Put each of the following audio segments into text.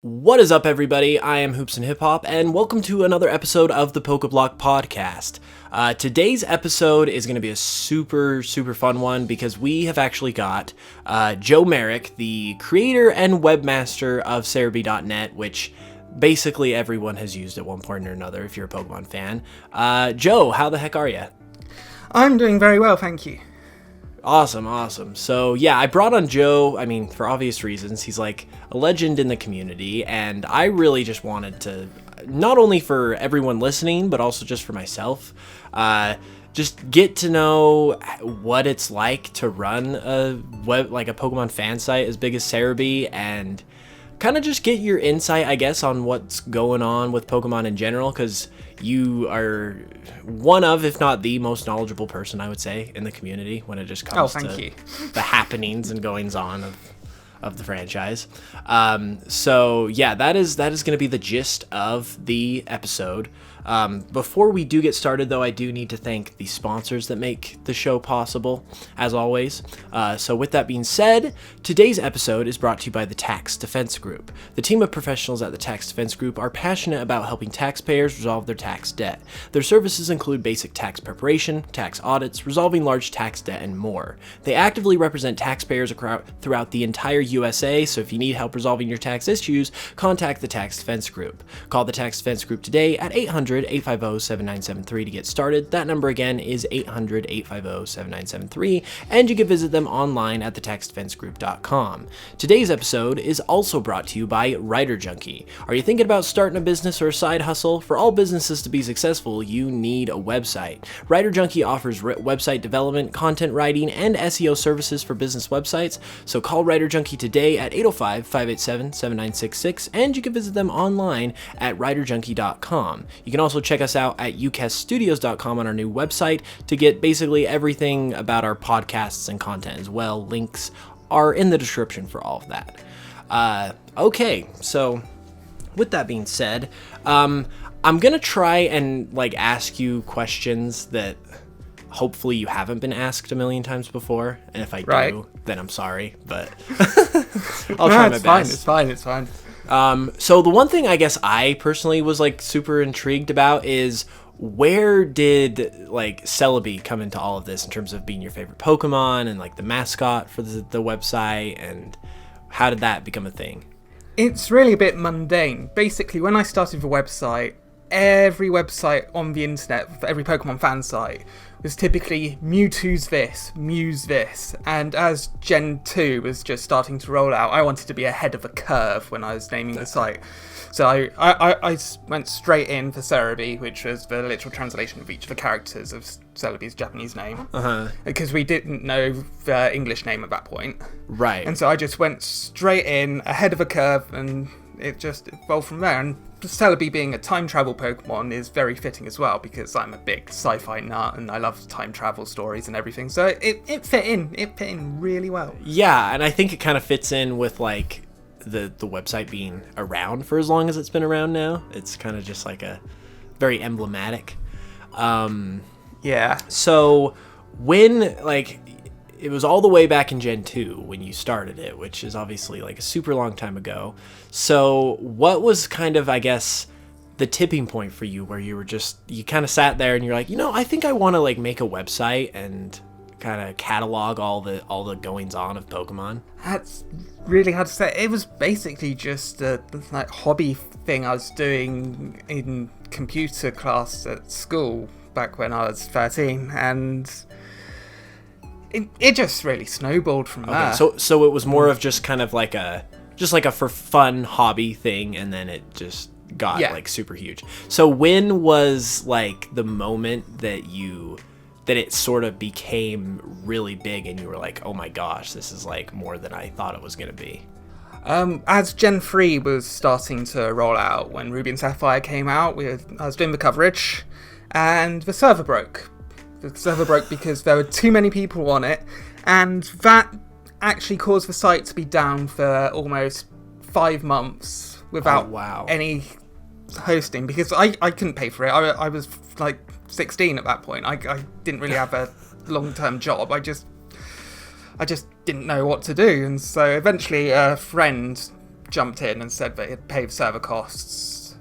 What is up, everybody? I am Hoops and Hip Hop, and welcome to another episode of the Pokéblock podcast. Today's episode is going to be a super fun one because we have actually got Joe Merrick, the creator and webmaster of Serebii.net, which basically everyone has used at one point or another if you're a Pokemon fan. Joe, how the heck are you? I'm doing very well, thank you. Awesome. So yeah, I brought on Joe, for obvious reasons. He's like a legend in the community, and I really just wanted to, not only for everyone listening, but also just for myself, just get to know what it's like to run a Pokemon fan site as big as Serebii, and kind of just get your insight, I guess, on what's going on with Pokemon in general, because you are one of, if not the most knowledgeable person, I would say, in the community when it just comes to the happenings and goings on of the franchise. So yeah, that is going to be the gist of the episode. Before we do get started, though, I do need to thank the sponsors that make the show possible, as always. So with that being said, today's episode is brought to you by the Tax Defense Group. The team of professionals at the Tax Defense Group are passionate about helping taxpayers resolve their tax debt. Their services include basic tax preparation, tax audits, resolving large tax debt, and more. They actively represent taxpayers throughout the entire USA, so if you need help resolving your tax issues, contact the Tax Defense Group. Call the Tax Defense Group today at 800-850-7973 to get started. That number again is 800-850-7973, and you can visit them online at thetaxdefensegroup.com. Today's episode is also brought to you by Writer Junkie. Are you thinking about starting a business or a side hustle? For all businesses to be successful, you need a website. Writer Junkie offers website development, content writing, and SEO services for business websites, so call Writer Junkie today at 805-587-7966, and you can visit them online at writerjunkie.com. You can also check us out at ucaststudios.com on our new website to get basically everything about our podcasts and content as well. Links are in the description for all of that. Okay, so with that being said, I'm gonna try and ask you questions that hopefully you haven't been asked a million times before, and if I do, then I'm sorry, but I'll try my best. It's fine. So the one thing I guess I personally was super intrigued about is, where did Serebii come into all of this in terms of being your favorite Pokemon and the mascot for the website, and how did that become a thing? It's really a bit mundane. Basically, when I started the website, every website on the internet, every Pokemon fan site, was typically Mewtwo's this, Mew's this, and as Gen 2 was just starting to roll out, I wanted to be ahead of the curve when I was naming the site. So I went straight in for Serebii, which was the literal translation of each of the characters of Serebii's Japanese name, because we didn't know the English name at that point. Right. And so I just went straight in, ahead of the curve, and it just evolved from there. And Serebii being a time travel Pokemon is very fitting as well, because I'm a big sci-fi nut and I love time travel stories and everything. So it fit in really well. Yeah, and I think it kind of fits in with the website being around for as long as it's been around now. It's kind of just a very emblematic. Yeah. So when it was all the way back in Gen 2 when you started it, which is obviously a super long time ago. So what was kind of, I guess, the tipping point for you where you kind of sat there and you're like, I think I want to make a website and kind of catalog all the goings on of Pokemon? That's really hard to say. It was basically just a hobby thing I was doing in computer class at school back when I was 13, and it just really snowballed from there. So it was more of just kind of a for fun hobby thing, and then it just got super huge. So when was the moment that it sort of became really big and you were like, oh my gosh, this is more than I thought it was going to be? As Gen 3 was starting to roll out, when Ruby and Sapphire came out, I was doing the coverage, and the server broke. The server broke because there were too many people on it, and that actually caused the site to be down for almost 5 months without any hosting, because I couldn't pay for it. I was 16 at that point. I didn't really have a long-term job. I just didn't know what to do, and so eventually a friend jumped in and said that it'd pay the server costs.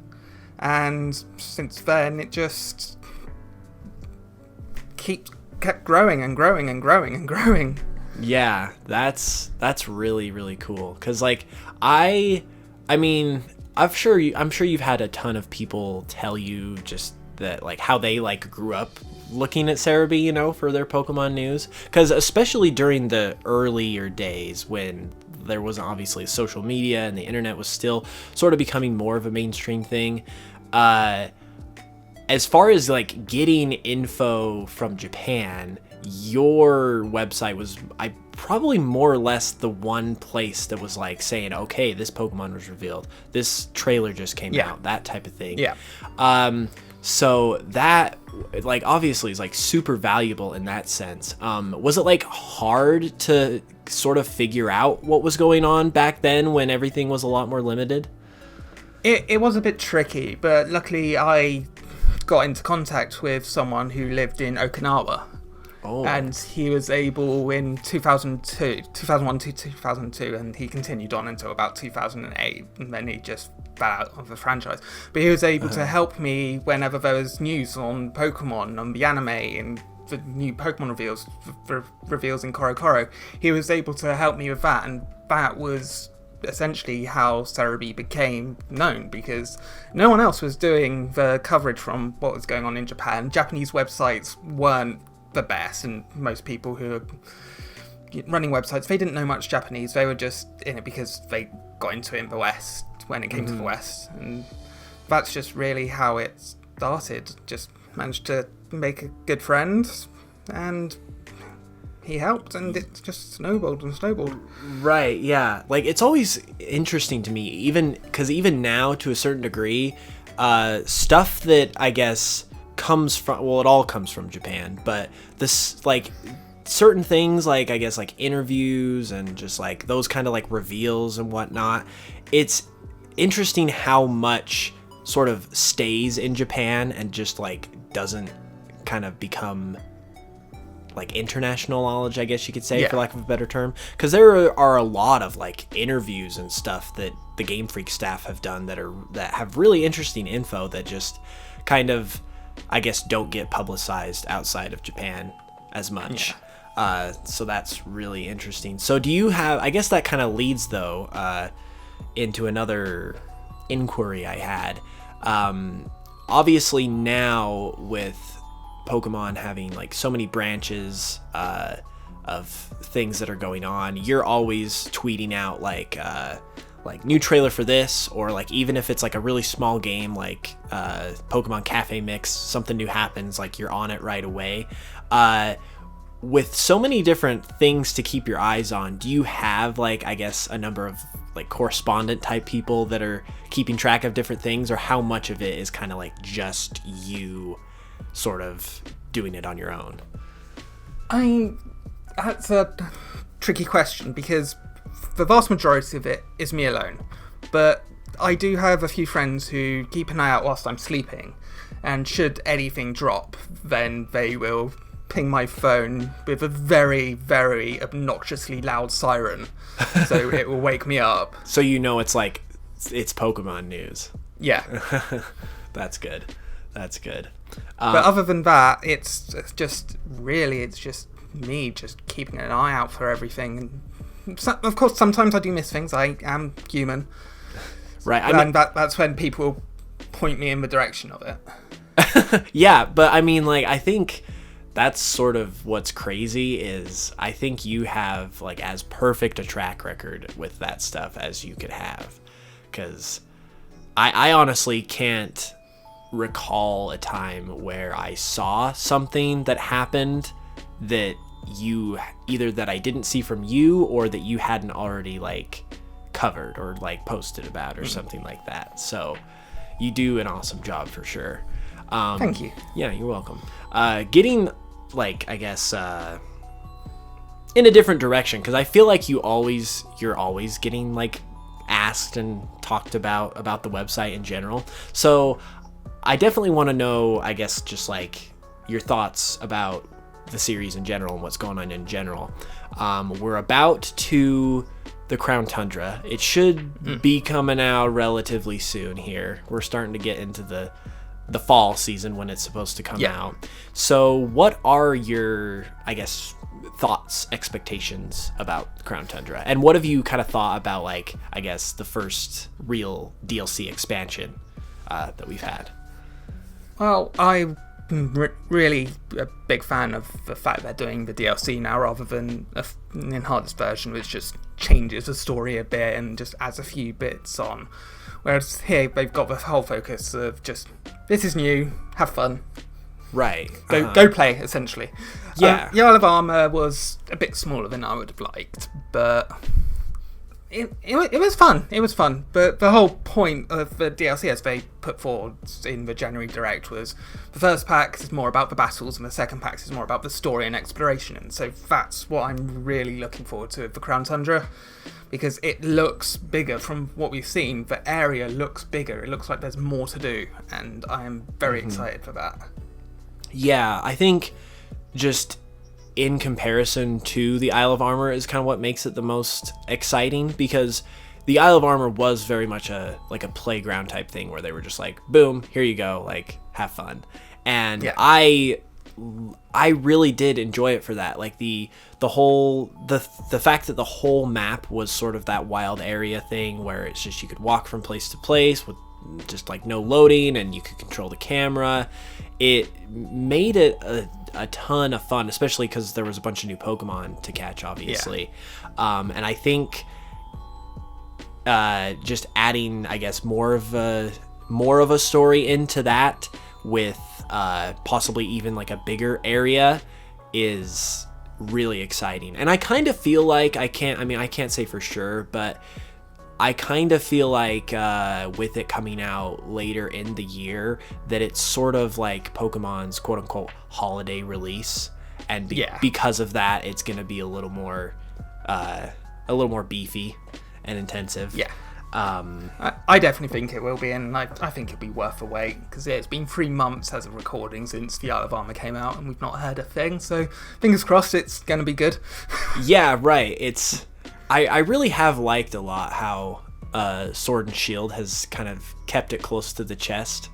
And since then, it just kept growing and growing and growing and growing. Yeah, that's really, really cool. Cause like I mean, I'm sure you've had a ton of people tell you just that like how they like grew up looking at Serebii, you know, for their Pokemon news. Cause especially during the earlier days when there wasn't obviously social media and the internet was still sort of becoming more of a mainstream thing. As far as like getting info from Japan, your website was probably more or less the one place that was like saying, okay, this Pokemon was revealed, this trailer just came out, that type of thing. Yeah. So that like obviously is like super valuable in that sense. Was it like hard to sort of figure out what was going on back then when everything was a lot more limited? It was a bit tricky, but luckily I got into contact with someone who lived in Okinawa. Oh. And he was able in 2001 to 2002, and he continued on until about 2008, and then he just fell out of the franchise. But he was able to help me whenever there was news on Pokemon, on the anime, and the new Pokemon reveals in Korokoro. He was able to help me with that, and that was essentially how Serebii became known, because no one else was doing the coverage from what was going on in Japan. Japanese websites weren't the best, and most people who are running websites, they didn't know much Japanese. They were just in it because they got into it in the West when it came to the West, and that's just really how it started. Just managed to make a good friend, and he helped, and it just snowballed and snowballed. Right, yeah. Like, it's always interesting to me, even now, to a certain degree, stuff that I guess comes from, well, it all comes from Japan, but this, like, certain things, like, I guess, like, interviews and just, like, those kind of, like, reveals and whatnot, it's interesting how much sort of stays in Japan and just, like, doesn't kind of become like international knowledge, I guess you could say, for lack of a better term, because there are a lot of like interviews and stuff that the Game Freak staff have done that have really interesting info that just kind of, I guess, don't get publicized outside of Japan as much. So that's really interesting. So do you have, I guess that kind of leads though into another inquiry I had. Obviously now with Pokemon having like so many branches of things that are going on, you're always tweeting out like new trailer for this, or like even if it's like a really small game like Pokemon Cafe Mix, something new happens, like you're on it right away. With so many different things to keep your eyes on, do you have like, I guess, a number of like correspondent type people that are keeping track of different things, or how much of it is kind of like just you sort of doing it on your own? That's a tricky question, because the vast majority of it is me alone, but I do have a few friends who keep an eye out whilst I'm sleeping, and should anything drop, then they will ping my phone with a very, very obnoxiously loud siren, so it will wake me up. So you know it's like, it's Pokemon news. Yeah. That's good. But other than that, it's just me just keeping an eye out for everything. And of course, sometimes I do miss things. I am human. Right. And that's when people point me in the direction of it. Yeah, but I mean, like, I think that's sort of what's crazy is I think you have like as perfect a track record with that stuff as you could have. Because I honestly can't recall a time where I saw something that happened that that I didn't see from you, or that you hadn't already like covered or like posted about or something like that. So you do an awesome job for sure. Thank you. Yeah, you're welcome. Getting like, I guess, in a different direction, because I feel like you're always getting like asked and talked about the website in general. So I definitely want to know, I guess, just like your thoughts about the series in general and what's going on in general. We're about to the Crown Tundra. It should be coming out relatively soon here. We're starting to get into the fall season when it's supposed to come out. So what are your, I guess, thoughts, expectations about Crown Tundra? And what have you kind of thought about, like, I guess, the first real DLC expansion that we've had? Well, I'm really a big fan of the fact they're doing the DLC now rather than an enhanced version, which just changes the story a bit and just adds a few bits on. Whereas here, they've got the whole focus of just, this is new, have fun. Right. Go play, essentially. Yeah. The Isle of Armor was a bit smaller than I would have liked, but it was fun. It was fun. But the whole point of the DLC, as they put forward in the January Direct, was the first pack is more about the battles and the second pack is more about the story and exploration. And so that's what I'm really looking forward to with the Crown Tundra, because it looks bigger from what we've seen. The area looks bigger. It looks like there's more to do, and I am very excited for that. Yeah, I think just in comparison to the Isle of Armor is kind of what makes it the most exciting, because the Isle of Armor was very much a playground type thing where they were just like, boom, here you go, like, have fun. And yeah. I really did enjoy it for that. Like the fact that the whole map was sort of that wild area thing where it's just you could walk from place to place with just like no loading and you could control the camera. It made it a ton of fun, especially because there was a bunch of new Pokemon to catch, obviously. Yeah. And I think just adding, I guess, more of a story into that with possibly even like a bigger area is really exciting. And I kind of feel like I can't say for sure, but I kind of feel like with it coming out later in the year that it's sort of like Pokemon's quote-unquote holiday release, and because of that it's going to be a little more beefy and intensive. Yeah. I definitely think it will be, and I think it'll be worth the wait, because it's been 3 months as of recording since the Isle of Armor came out and we've not heard a thing, so fingers crossed it's going to be good. Yeah, right. I really have liked a lot how Sword and Shield has kind of kept it close to the chest,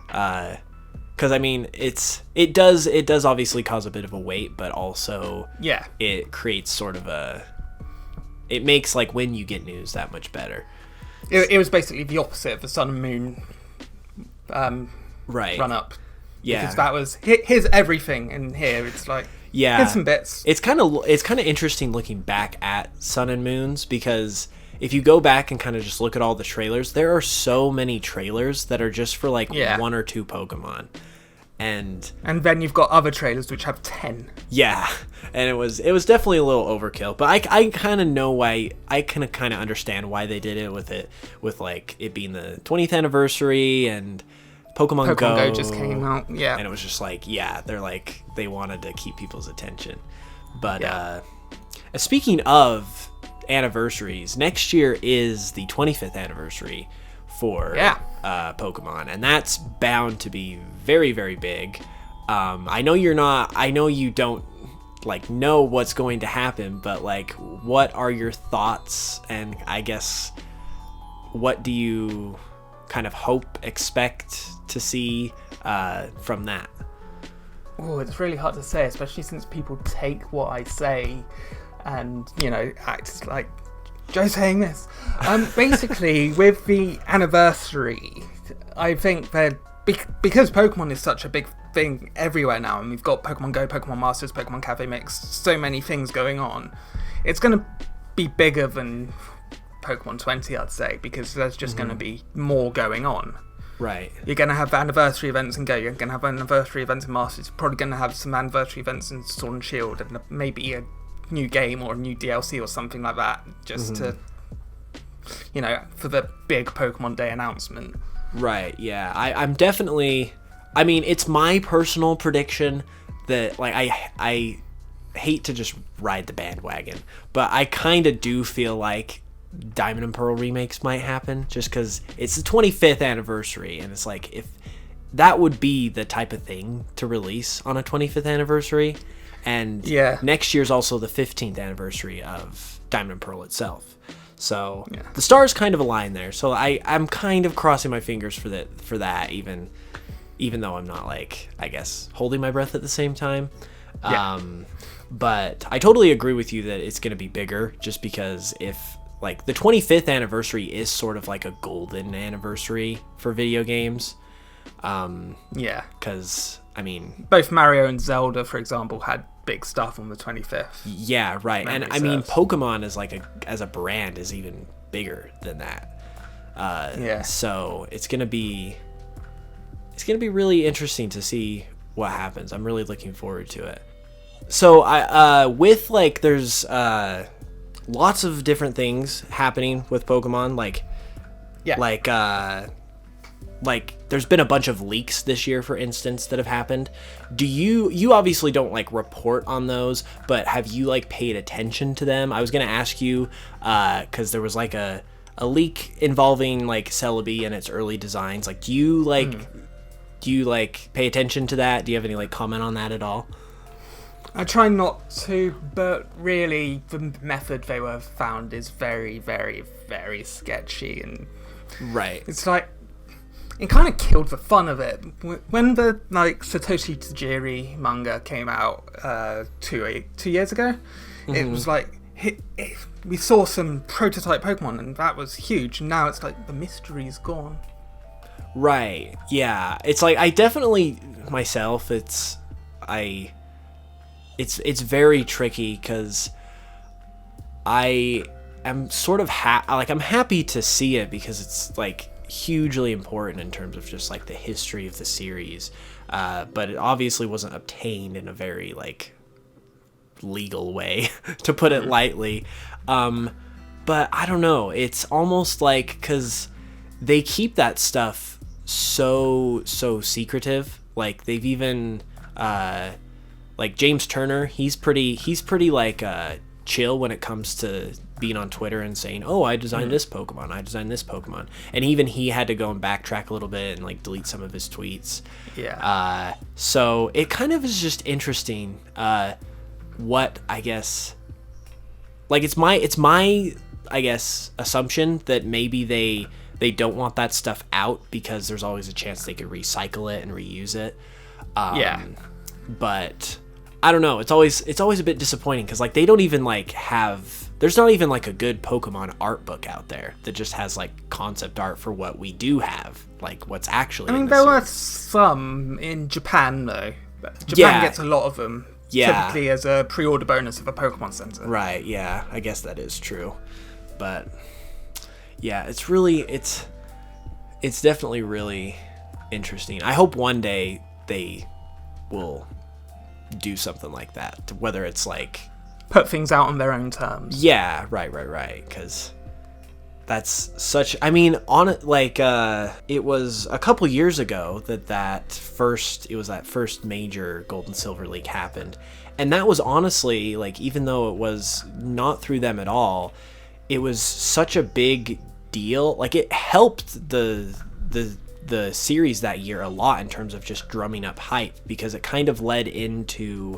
because I mean it does obviously cause a bit of a wait, but also it creates sort of it makes like when you get news that much better. It was basically the opposite of the Sun and Moon run up. Yeah, because that was here's everything, and here it's like. Yeah, here's some bits. It's kind of interesting looking back at Sun and Moons, because if you go back and kind of just look at all the trailers, there are so many trailers that are just for like 1 or 2 Pokemon, and then you've got other trailers which have 10. Yeah, and it was definitely a little overkill, but I kind of know why. I kind of understand why they did it with like it being the 20th anniversary and Pokemon Go just came out, and it was just like, they wanted to keep people's attention. But speaking of anniversaries, next year is the 25th anniversary for Pokemon, and that's bound to be very, very big. I know you don't like know what's going to happen, but like, what are your thoughts, and I guess what do you kind of expect to see from that? Oh, it's really hard to say, especially since people take what I say and, act like Joe's saying this. Basically, with the anniversary, I think that because Pokemon is such a big thing everywhere now, and we've got Pokemon Go, Pokemon Masters, Pokemon Cafe Mix, so many things going on, it's going to be bigger than Pokemon 20, I'd say, because there's just going to be more going on. Right. You're going to have anniversary events in Go, you're going to have anniversary events in Masters, you're probably going to have some anniversary events in Sword and Shield, and maybe a new game or a new DLC or something like that, just to, for the big Pokemon Day announcement. Right, yeah. I'm definitely... I mean, it's my personal prediction that, like, I hate to just ride the bandwagon, but I kind of do feel like Diamond and Pearl remakes might happen, just because it's the 25th anniversary, and it's like, if that would be the type of thing to release on a 25th anniversary, and next year's also the 15th anniversary of Diamond and Pearl itself. So the stars kind of align there. So I'm kind of crossing my fingers for that, even though I'm not like, I guess, holding my breath at the same time. Yeah. But I totally agree with you that it's going to be bigger, just because if like the 25th anniversary is sort of like a golden anniversary for video games. Because I mean, both Mario and Zelda, for example, had big stuff on the 25th. Yeah, right. And I mean, Pokemon is like as a brand is even bigger than that. So it's gonna be really interesting to see what happens. I'm really looking forward to it. So with like there's lots of different things happening with Pokemon, like there's been a bunch of leaks this year, for instance, that have happened. Do you obviously don't like report on those, but have you like paid attention to them? I was gonna ask you because there was like a leak involving like Serebii and its early designs. Like, do you pay attention to that? Do you have any like comment on that at all? I try not to, but really the method they were found is very, very, very sketchy, and it's like it kind of killed the fun of it. When the like Satoshi Tajiri manga came out 2 years ago, it was like we saw some prototype Pokemon, and that was huge. And now it's like the mystery's gone. Right. Yeah. It's like I definitely myself. It's very tricky because I am sort of I'm happy to see it because it's like hugely important in terms of just like the history of the series, but it obviously wasn't obtained in a very like legal way to put it lightly. But I don't know, it's almost like because they keep that stuff so secretive. Like they've even like James Turner, he's pretty like chill when it comes to being on Twitter and saying, oh, I designed this Pokemon, and even he had to go and backtrack a little bit and like delete some of his tweets. So it kind of is just interesting what I guess like it's my I guess assumption that maybe they don't want that stuff out because there's always a chance they could recycle it and reuse it. But I don't know, it's always a bit disappointing because like they don't even like there's not even like a good Pokemon art book out there that just has like concept art for what we do have, like what's actually in the there were series. some in Japan though. Japan gets a lot of them, typically as a pre-order bonus of a Pokemon Center. Right, yeah, I guess that is true. But yeah, it's definitely really interesting. I hope one day they will do something like that, whether it's like put things out on their own terms. Yeah, right, because that's such, I mean, on it, like it was a couple years ago that first major Gold and Silver leak happened, and that was honestly like, even though it was not through them at all, it was such a big deal. Like it helped the series that year a lot in terms of just drumming up hype, because it kind of led into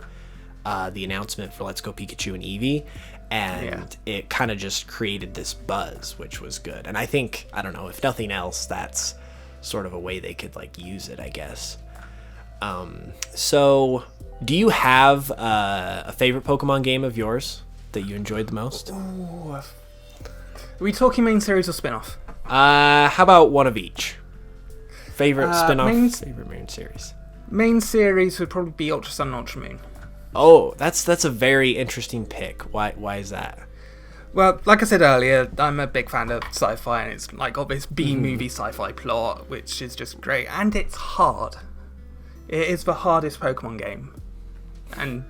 the announcement for Let's Go Pikachu and Eevee, and it kind of just created this buzz, which was good. And I think, I don't know, if nothing else, that's sort of a way they could like use it, I guess. So do you have a favorite Pokemon game of yours that you enjoyed the most? Ooh. Are we talking main series or spin-off? How about one of each? Favorite spin-off, favorite main series. Main series would probably be Ultra Sun and Ultra Moon. Oh, that's a very interesting pick. Why is that? Well, like I said earlier, I'm a big fan of sci-fi, and it's like got this B-movie sci-fi plot, which is just great, and it's hard. It is the hardest Pokemon game, and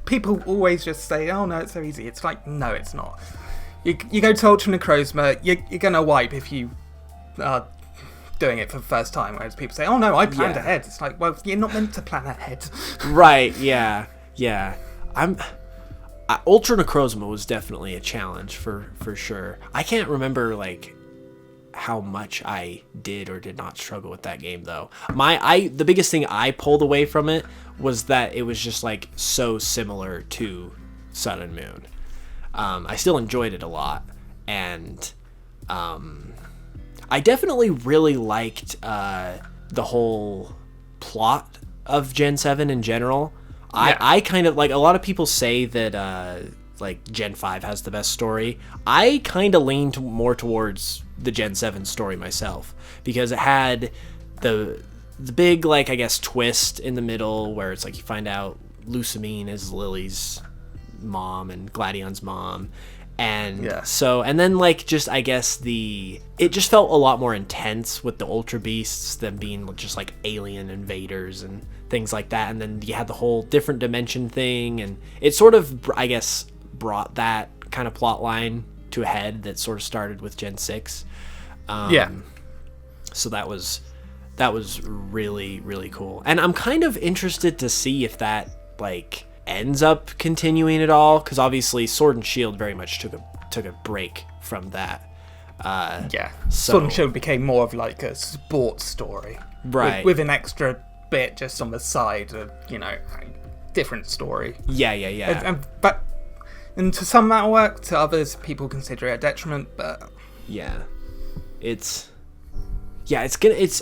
people always just say, "Oh no, it's so easy." It's like, no, it's not. You go to Ultra Necrozma, you're gonna wipe if you are doing it for the first time, whereas people say, "Oh no, I planned ahead." It's like, well, you're not meant to plan ahead. Right? Yeah. Ultra Necrozma was definitely a challenge for sure. I can't remember like how much I did or did not struggle with that game though. The biggest thing I pulled away from it was that it was just like so similar to Sun and Moon. I still enjoyed it a lot, and I definitely really liked the whole plot of Gen 7 in general. Yeah. I kind of like, a lot of people say that like Gen 5 has the best story. I kind of leaned more towards the Gen 7 story myself, because it had the big, like, I guess, twist in the middle where it's like you find out Lusamine is Lily's mom and Gladion's mom. And so, and then, like, just, I guess it just felt a lot more intense with the Ultra Beasts, them being just like alien invaders and things like that. And then you had the whole different dimension thing, and it sort of, I guess, brought that kind of plot line to a head that sort of started with Gen 6. So that was really, really cool. And I'm kind of interested to see if that, like, ends up continuing at all, because obviously Sword and Shield very much took a break from that. Sword and Shield became more of like a sports story, right, with an extra bit just on the side of, different story. And to some that worked, to others people consider it a detriment, but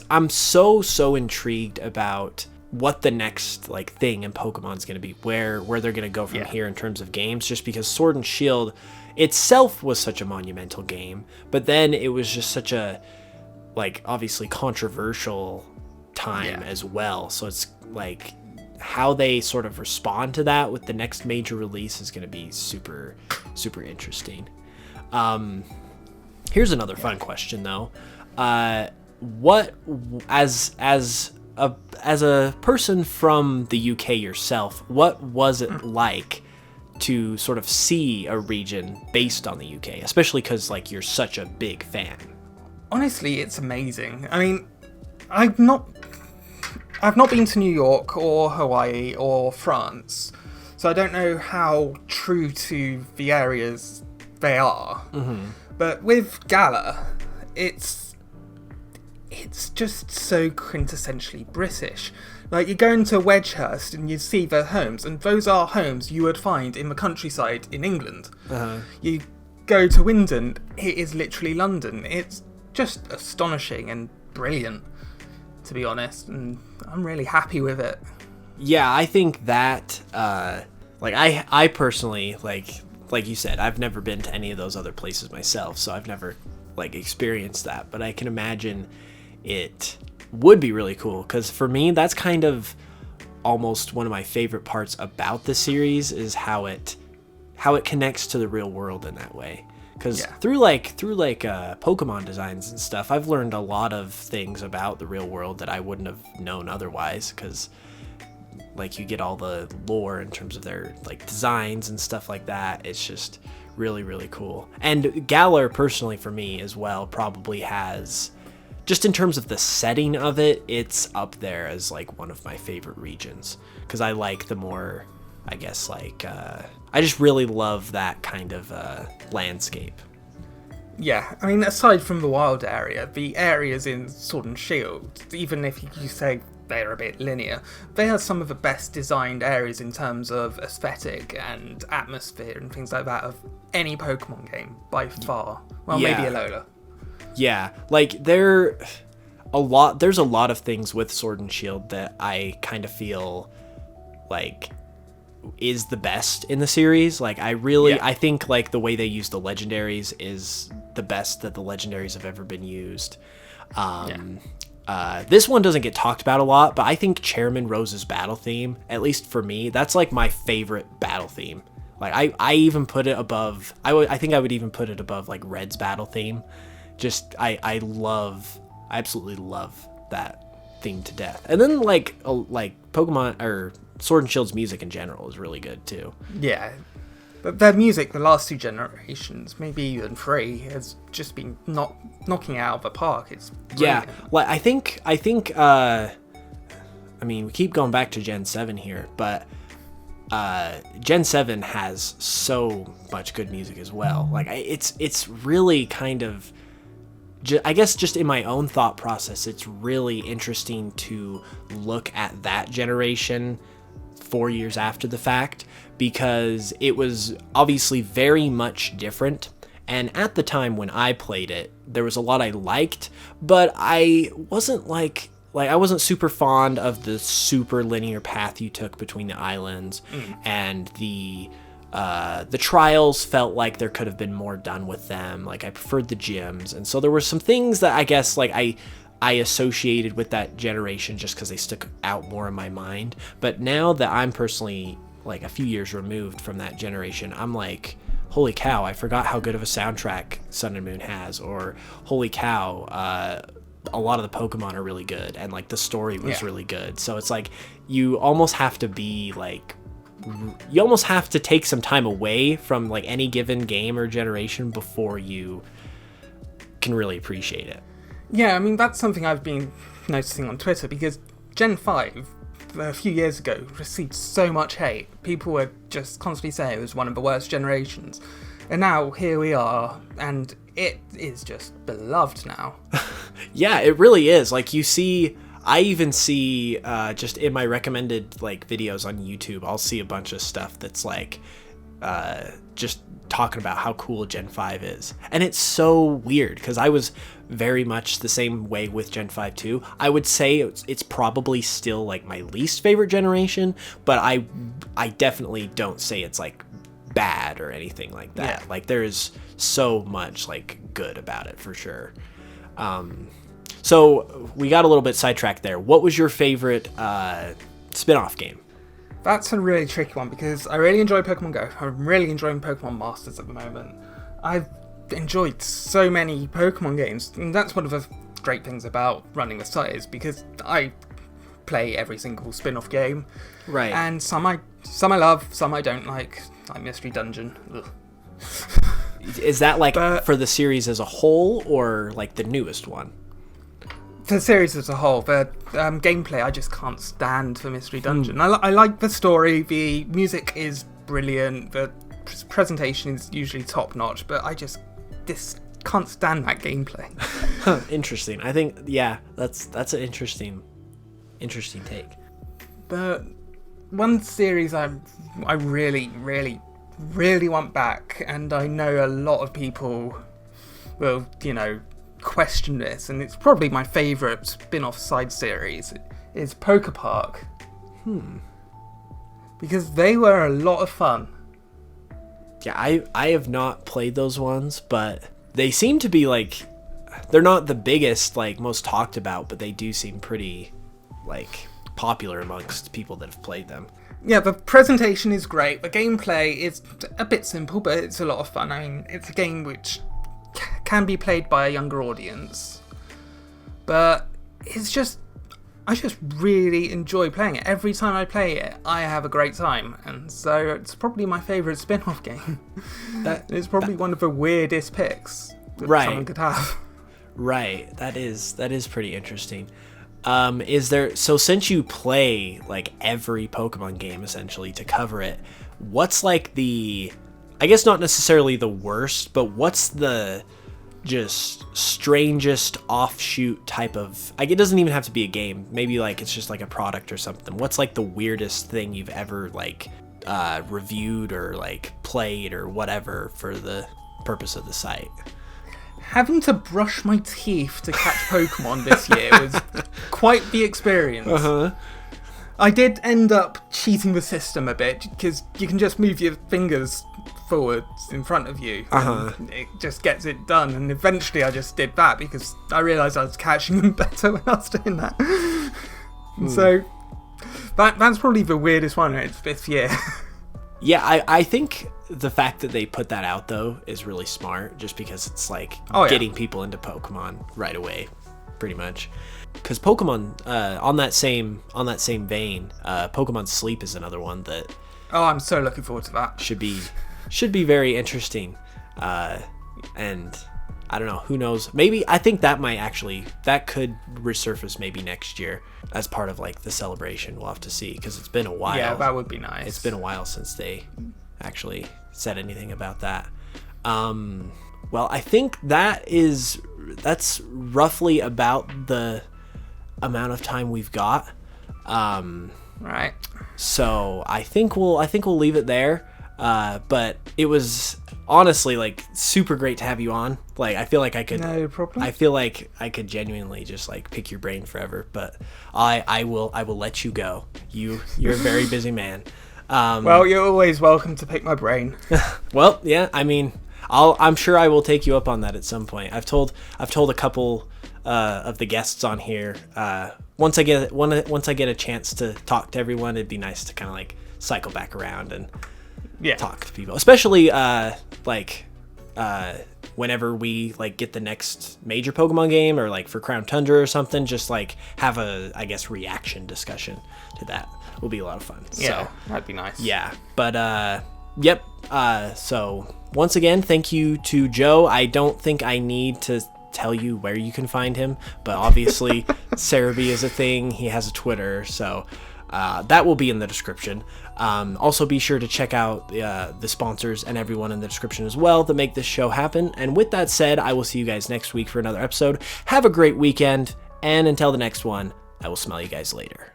I'm so intrigued about what the next, like, thing in Pokemon's going to be, where they're going to go from here in terms of games, just because Sword and Shield itself was such a monumental game, but then it was just such a, like, obviously controversial time as well. So it's like how they sort of respond to that with the next major release is going to be super, super interesting. Here's another fun question though. What, as a person from the UK yourself, what was it like to sort of see a region based on the UK, especially because, like, you're such a big fan? Honestly, it's amazing. I mean, I've not been to New York or Hawaii or France, so I don't know how true to the areas they are. But with Gala, it's just so quintessentially British. Like, you go into Wedgehurst and you see their homes, and those are homes you would find in the countryside in England. You go to Wyndon, it is literally London. It's just astonishing and brilliant, to be honest, and I'm really happy with it. Yeah, I think that, like, I personally, like you said, I've never been to any of those other places myself, so I've never, like, experienced that, but I can imagine it would be really cool, because for me, that's kind of almost one of my favorite parts about the series, is how it connects to the real world in that way. Because through Pokemon designs and stuff, I've learned a lot of things about the real world that I wouldn't have known otherwise, because, like, you get all the lore in terms of their, like, designs and stuff like that. It's just really, really cool. And Galar, personally, for me as well, probably has, just in terms of the setting of it, it's up there as, like, one of my favorite regions, because I like the more, I guess, like, I just really love that kind of landscape. Yeah, I mean, aside from the wild area, the areas in Sword and Shield, even if you say they're a bit linear, they are some of the best designed areas in terms of aesthetic and atmosphere and things like that of any Pokemon game, by far. Well, maybe Alola. Yeah, like, there's a lot of things with Sword and Shield that I kind of feel like is the best in the series. Like, I think, like, the way they use the legendaries is the best that the legendaries have ever been used. This one doesn't get talked about a lot, but I think Chairman Rose's battle theme, at least for me, that's, like, my favorite battle theme. Like, I even put it above, I think I would even put it above, like, Red's battle theme. Just, I absolutely love that theme to death. And then, like Pokemon, or Sword and Shield's music in general is really good too. Yeah, but their music, the last 2 generations, maybe even 3, has just been knocking it out of the park. It's brilliant. Yeah, like, I think I mean, we keep going back to Gen 7 here, but Gen 7 has so much good music as well. Like, it's really kind of, I guess, just in my own thought process, it's really interesting to look at that generation 4 years after the fact, because it was obviously very much different. And at the time when I played it, there was a lot I liked, but I wasn't I wasn't super fond of the super linear path you took between the islands, and the trials felt like there could have been more done with them. Like, I preferred the gyms, and so there were some things that I guess like I associated with that generation just because they stuck out more in my mind. But now that I'm personally like a few years removed from that generation, I'm like, holy cow, I forgot how good of a soundtrack Sun and Moon has, or holy cow, a lot of the Pokemon are really good, and like the story was really good. So it's like you almost have to take some time away from like any given game or generation before you can really appreciate it. Yeah, I mean, that's something I've been noticing on Twitter, because Gen 5 a few years ago received so much hate. People were just constantly saying it was one of the worst generations, and now here we are, and it is just beloved now. Yeah, it really is. Like, I even see just in my recommended like videos on YouTube, I'll see a bunch of stuff that's like just talking about how cool Gen 5 is. And it's so weird, because I was very much the same way with Gen 5 too. I would say it's probably still like my least favorite generation, but I definitely don't say it's like bad or anything like that. Yeah. Like, there is so much like good about it for sure. So we got a little bit sidetracked there. What was your favorite spin-off game? That's a really tricky one, because I really enjoy Pokemon Go. I'm really enjoying Pokemon Masters at the moment. I've enjoyed so many Pokemon games, and that's one of the great things about running the site, is because I play every single spin-off game. Right. And some I love, some I don't like Mystery Dungeon. Ugh. Is that like for the series as a whole, or like the newest one? The series as a whole, the gameplay, I just can't stand for Mystery Dungeon. I like the story, the music is brilliant, the presentation is usually top-notch, but I just can't stand that gameplay. Interesting. I think, yeah, that's an interesting take. But one series I really, really, really want back, and I know a lot of people will, question this, and it's probably my favourite spin-off side series, is Poképark. Because they were a lot of fun. Yeah, I have not played those ones, but they seem to be like, they're not the biggest, like, most talked about, but they do seem pretty, like, popular amongst people that have played them. Yeah, the presentation is great. The gameplay is a bit simple, but it's a lot of fun. I mean, it's a game which can be played by a younger audience, but I just really enjoy playing it. Every time I play it, I have a great time, and so it's probably my favourite spin-off game. It's probably one of the weirdest picks that someone could have. Right, that is pretty interesting. So since you play like every Pokemon game essentially to cover it, what's like I guess not necessarily the worst, but what's the just strangest offshoot type of, like, it doesn't even have to be a game, maybe like it's just like a product or something. What's like the weirdest thing you've ever like reviewed or like played or whatever for the purpose of the site? Having to brush my teeth to catch Pokemon this year was quite the experience. I did end up cheating the system a bit, because you can just move your fingers forwards in front of you, and it just gets it done. And eventually I just did that, because I realised I was catching them better when I was doing that. So that's probably the weirdest one. It's this year. Yeah, I think the fact that they put that out though is really smart, just because it's like getting people into Pokemon right away, pretty much. Because Pokemon, on that same vein, Pokemon Sleep is another one that. Oh, I'm so looking forward to that. Should be very interesting, and I don't know, who knows? Maybe I think that could resurface maybe next year as part of like the celebration. We'll have to see, because it's been a while. Yeah, that would be nice. It's been a while since they actually said anything about that. Well, I think that's roughly about the amount of time we've got. Right. So I think we'll leave it there. But it was honestly like super great to have you on. Like I feel like I could. No problem. I feel like I could genuinely just like pick your brain forever. But I will let you go. You're a very busy man. Well, you're always welcome to pick my brain. Well, yeah. I mean, I'm sure I will take you up on that at some point. I've told a couple of the guests on here. Once I get a chance to talk to everyone, it'd be nice to kind of like cycle back around and talk to people, especially whenever we like get the next major Pokemon game or like for Crown Tundra or something. Just like have a reaction discussion to that will be a lot of fun. Yeah, so, that'd be nice. Yeah, but yep. So once again, thank you to Joe. I don't think I need to tell you where you can find him, but obviously Serebii is a thing. He has a Twitter, so that will be in the description. Also be sure to check out the sponsors and everyone in the description as well that make this show happen. And with that said, I will see you guys next week for another episode. Have a great weekend, and until the next one, I will smell you guys later.